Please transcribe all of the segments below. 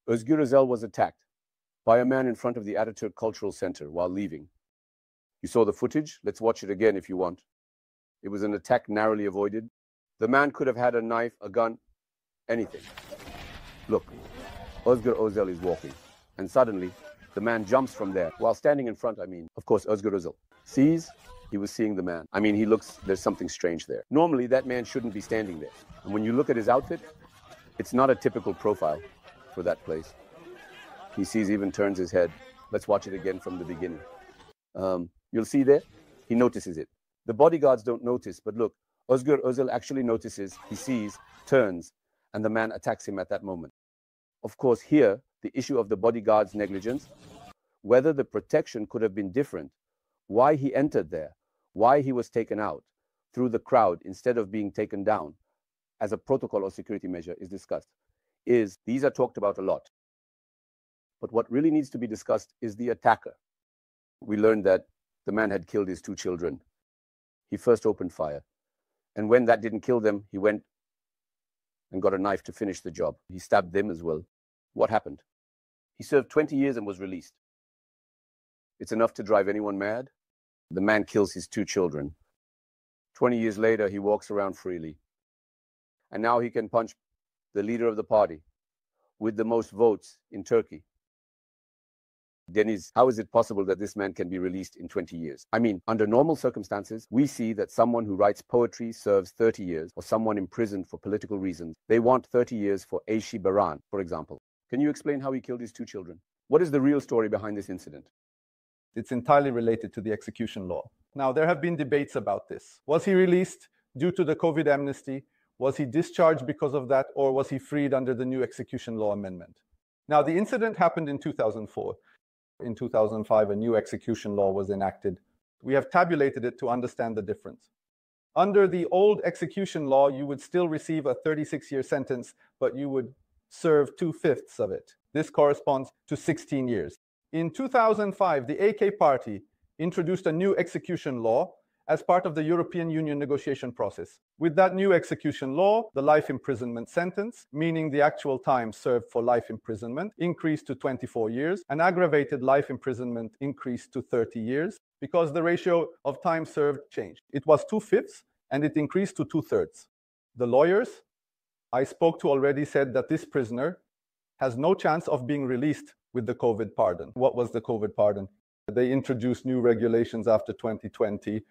Özgür Özel was attacked by a man in front of the Atatürk Cultural Center while leaving. You saw the footage. Let's watch it again if you want. It was an attack narrowly avoided. The man could have had a knife, a gun, anything. Look, Özgür Özel is walking, and suddenly the man jumps from there. While standing in front, of course, Özgür Özel sees he was seeing the man. There's something strange there. Normally, that man shouldn't be standing there. And when you look at his outfit, it's not a typical profile for that place. He sees, even turns his head. Let's watch it again from the beginning. You'll see there, he notices it. The bodyguards don't notice, but look, Özgür Özel actually notices, he sees, turns, and the man attacks him at that moment. Of course, here, the issue of the bodyguard's negligence, whether the protection could have been different, why he entered there, why he was taken out through the crowd instead of being taken down as a protocol or security measure is discussed. These are talked about a lot. But what really needs to be discussed is the attacker. We learned that the man had killed his 2 children. He first opened fire. And when that didn't kill them, he went and got a knife to finish the job. He stabbed them as well. What happened? He served 20 years and was released. It's enough to drive anyone mad. The man kills his 2 children. 20 years later, he walks around freely. And now he can punch the leader of the party with the most votes in Turkey. Deniz, how is it possible that this man can be released in 20 years? Under normal circumstances, we see that someone who writes poetry serves 30 years, or someone imprisoned for political reasons, they want 30 years for Aishi Baran, for example. Can you explain how he killed his 2 children? What is the real story behind this incident? It's entirely related to the execution law. Now, there have been debates about this. Was he released due to the COVID amnesty? Was he discharged because of that? Or was he freed under the new execution law amendment? Now, the incident happened in 2004. In 2005, a new execution law was enacted. We have tabulated it to understand the difference. Under the old execution law, you would still receive a 36-year sentence, but you would serve 2/5 of it. This corresponds to 16 years. In 2005, the AK party introduced a new execution law as part of the European Union negotiation process. With that new execution law, the life imprisonment sentence, meaning the actual time served for life imprisonment, increased to 24 years, and aggravated life imprisonment increased to 30 years because the ratio of time served changed. It was 2/5 and it increased to 2/3. The lawyers I spoke to already said that this prisoner has no chance of being released with the COVID pardon. What was the COVID pardon? They introduced new regulations after 2020.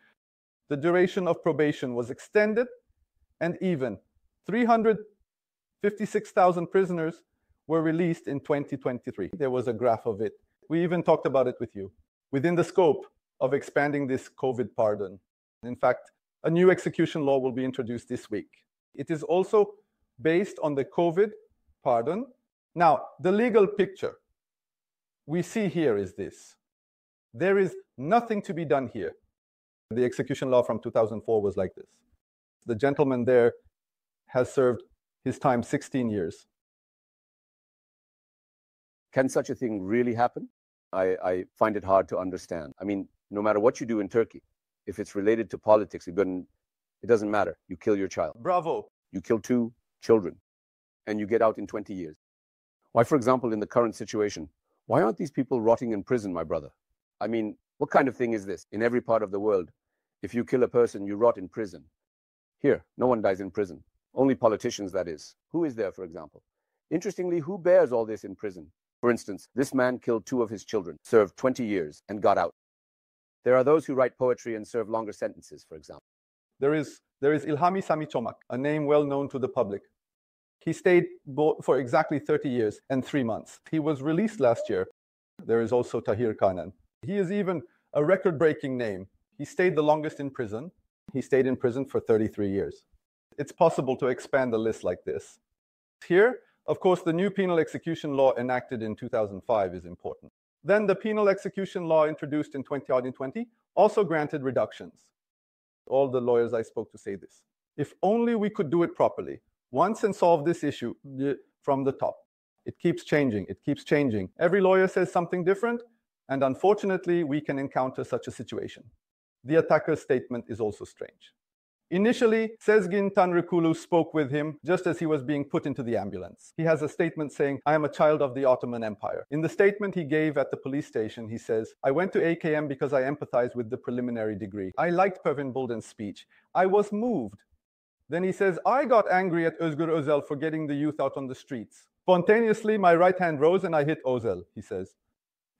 The duration of probation was extended, and even 356,000 prisoners were released in 2023. There was a graph of it. We even talked about it with you. Within the scope of expanding this COVID pardon, in fact, a new execution law will be introduced this week. It is also based on the COVID pardon. Now, the legal picture we see here is this. There is nothing to be done here. The execution law from 2004 was like this. The gentleman there has served his time 16 years. Can such a thing really happen? I find it hard to understand. No matter what you do in Turkey, if it's related to politics, it doesn't matter. You kill your child. Bravo. You kill 2 children, and you get out in 20 years. Why, for example, in the current situation, why aren't these people rotting in prison, my brother? What kind of thing is this? In every part of the world, if you kill a person, you rot in prison. Here, no one dies in prison. Only politicians, that is. Who is there, for example? Interestingly, who bears all this in prison? For instance, this man killed 2 of his children, served 20 years, and got out. There are those who write poetry and serve longer sentences, for example. There is Ilhami Sami Çomak, a name well known to the public. He stayed for exactly 30 years and 3 months. He was released last year. There is also Tahir Kanan. He is even a record-breaking name. He stayed the longest in prison. He stayed in prison for 33 years. It's possible to expand the list like this. Here, of course, the new penal execution law enacted in 2005 is important. Then the penal execution law introduced in 2020 also granted reductions. All the lawyers I spoke to say this. If only we could do it properly, once and solve this issue from the top. It keeps changing. It keeps changing. Every lawyer says something different, and unfortunately, we can encounter such a situation. The attacker's statement is also strange. Initially, Sezgin Tanrıkulu spoke with him just as he was being put into the ambulance. He has a statement saying, "I am a child of the Ottoman Empire." In the statement he gave at the police station, he says, "I went to AKM because I empathize with the preliminary degree. I liked Pervin Buldan's speech. I was moved." Then he says, "I got angry at Özgür Özel for getting the youth out on the streets. Spontaneously, my right hand rose and I hit Özel," he says.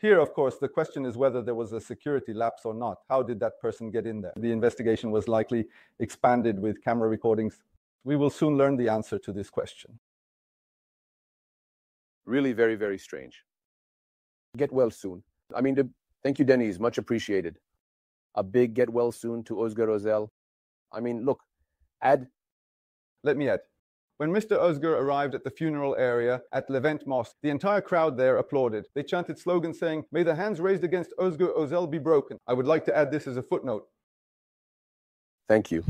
Here, of course, the question is whether there was a security lapse or not. How did that person get in there? The investigation was likely expanded with camera recordings. We will soon learn the answer to this question. Really very, very strange. Get well soon. I mean, thank you, Deniz. Much appreciated. A big get well soon to Özgür Özel. I mean, look, Let me add. When Mr. Özgür arrived at the funeral area at Levent Mosque, the entire crowd there applauded. They chanted slogans saying, "May the hands raised against Özgür Özel be broken." I would like to add this as a footnote. Thank you.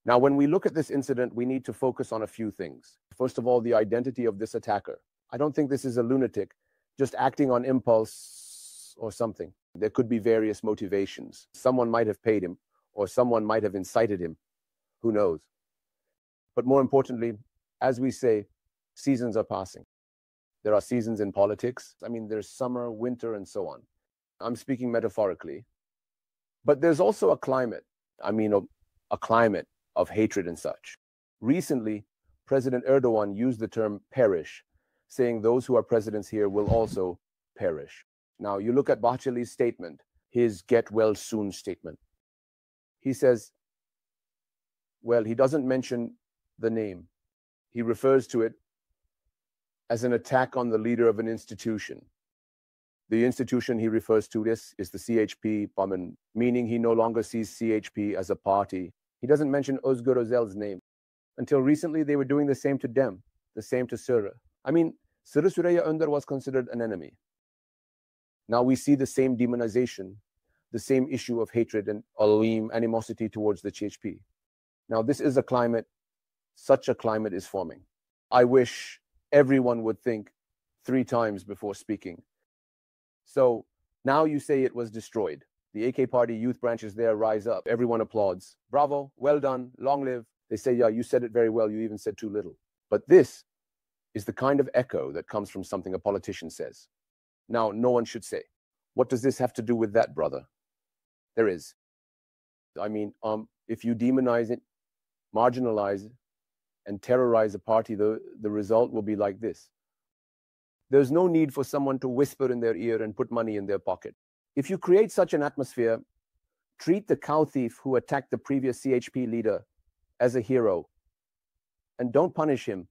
Now, when we look at this incident, we need to focus on a few things. First of all, the identity of this attacker. I don't think this is a lunatic just acting on impulse or something. There could be various motivations. Someone might have paid him, or someone might have incited him. Who knows? But more importantly, as we say, seasons are passing. There are seasons in politics. I mean, there's summer, winter, and so on. I'm speaking metaphorically. But there's also a climate. I mean, a climate of hatred and such. Recently, President Erdogan used the term perish, saying those who are presidents here will also perish. Now, you look at Bahçeli's statement, his get well soon statement. He says, well, he doesn't mention the name. He refers to it as an attack on the leader of an institution. The institution he refers to this is the CHP, meaning he no longer sees CHP as a party. He doesn't mention Özgür Özel's name. Until recently, they were doing the same to Dem, the same to Sırrı. I mean, Sırrı Süreyya Önder was considered an enemy. Now we see the same demonization, the same issue of hatred and animosity towards the CHP. Now this is a climate. Such a climate is forming. I wish everyone would think 3 times before speaking. So now you say it was destroyed. The AK party youth branches there rise up. Everyone applauds. Bravo, well done, long live. They say, yeah, you said it very well. You even said too little. But this is the kind of echo that comes from something a politician says. Now, no one should say, what does this have to do with that, brother? There is. I mean, if you demonize it, marginalize it, and terrorize a party, the result will be like this. There's no need for someone to whisper in their ear and put money in their pocket. If you create such an atmosphere, treat the cow thief who attacked the previous CHP leader as a hero and don't punish him.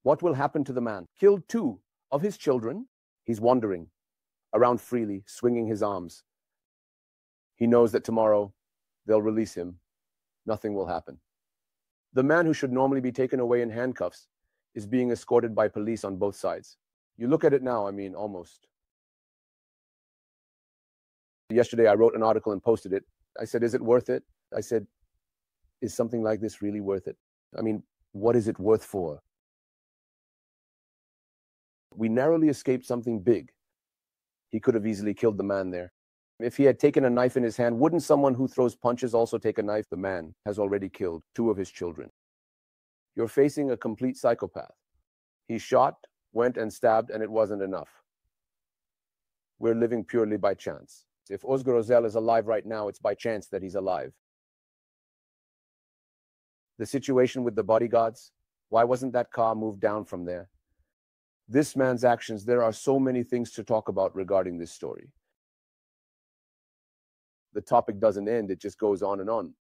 What will happen to the man? Killed 2 of his children. He's wandering around freely, swinging his arms. He knows that tomorrow they'll release him. Nothing will happen. The man who should normally be taken away in handcuffs is being escorted by police on both sides. You look at it now, I mean, almost. Yesterday, I wrote an article and posted it. I said, is it worth it? I said, is something like this really worth it? I mean, what is it worth for? We narrowly escaped something big. He could have easily killed the man there. If he had taken a knife in his hand, wouldn't someone who throws punches also take a knife? The man has already killed 2 of his children. You're facing a complete psychopath. He shot, went and stabbed, and it wasn't enough. We're living purely by chance. If Özgür Özel is alive right now, it's by chance that he's alive. The situation with the bodyguards, why wasn't that car moved down from there? This man's actions, there are so many things to talk about regarding this story. The topic doesn't end, it just goes on and on.